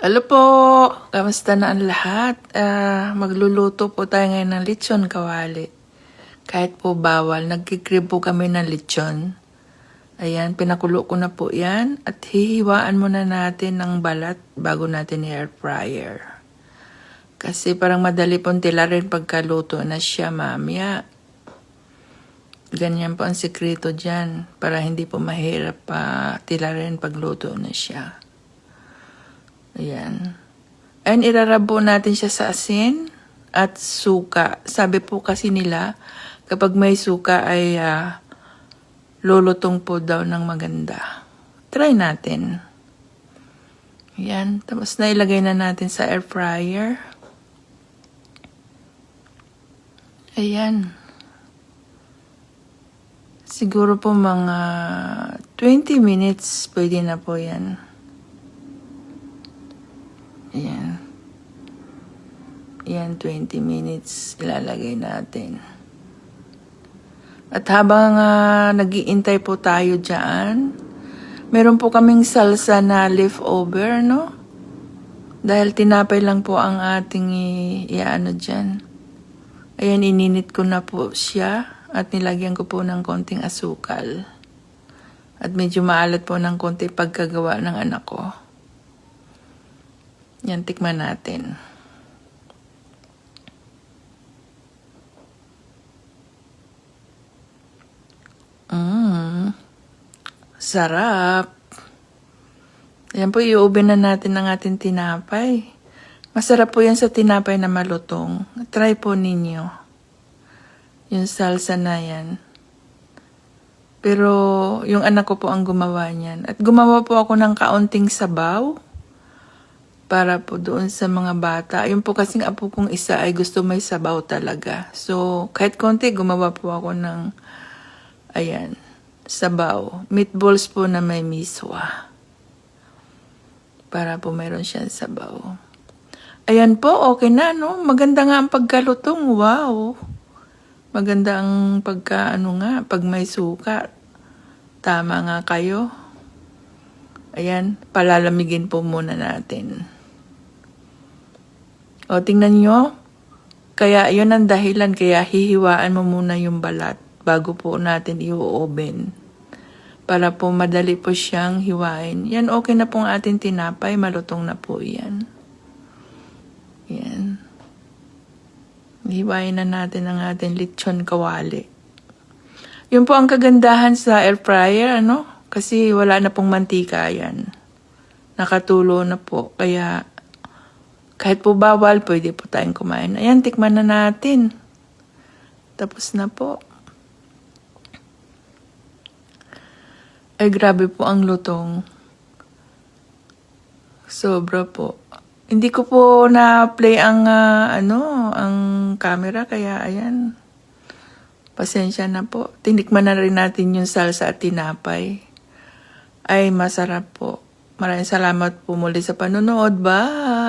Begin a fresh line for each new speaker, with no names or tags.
Hello po! Kamusta na ang lahat? Magluluto po tayo ngayon ng lechon kawali. Kahit po bawal, nagkikrib po kami ng lechon. Ayan, pinakulo ko na po yan. At hihiwaan muna natin ng balat bago natin i-air fryer. Kasi parang madali pong tilarin pagkaluto na siya mamaya. Ganyan po ang sikreto dyan. Para hindi po mahirap tilarin pagluto na siya. Ayan. And irarabo natin siya sa asin at suka. Sabi po kasi nila, kapag may suka ay lulutong po daw ng maganda. Try natin. Ayan. Tapos na ilagay na natin sa air fryer. Ayan. Siguro po mga 20 minutes pwede na po yan. Ayan. Ayan, 20 minutes ilalagay natin. At habang nag-iintay po tayo dyan, meron po kaming salsa na leftover, no? Dahil tinapay lang po ang ating iaano dyan. Ayan, ininit ko na po siya at nilagyan ko po ng konting asukal. At medyo maalat po ng konti pagkagawa ng anak ko. Yan, tikman natin. Sarap. Yan po, i-oven na natin ang ating tinapay. Masarap po yan sa tinapay na malutong. Try po ninyo. Yung salsa na yan. Pero yung anak ko po ang gumawa niyan. At gumawa po ako ng kaunting sabaw. Para po doon sa mga bata. Yung po kasing apo kong isa ay gusto may sabaw talaga. So, kahit konti, gumawa po ako ng, ayan, sabaw. Meatballs po na may miswa. Para po mayroon siyang sabaw. Ayan po, okay na, no? Maganda nga ang pagkalutong. Wow! Maganda ang pag may suka. Tama nga kayo. Ayan, palalamigin po muna natin. O, tingnan nyo. Kaya, yun ang dahilan. Kaya, hihiwaan mo muna yung balat bago po natin i-oven. Para po madali po siyang hiwain. Yan, okay na pong ating tinapay. Malutong na po yan. Yan. Hiwain na natin ang ating lechon kawali. Yun po ang kagandahan sa air fryer, ano? Kasi wala na pong mantika yan. Nakatulo na po. Kaya, kahit po bawal, pwede po tayong kumain. Ayan, tikman na natin. Tapos na po. Ay, grabe po ang lutong. Sobra po. Hindi ko po na-play ang, ang camera. Kaya, ayan. Pasensya na po. Tinikman na rin natin yung salsa at tinapay. Ay, masarap po. Maraming salamat po muli sa panonood. Bye!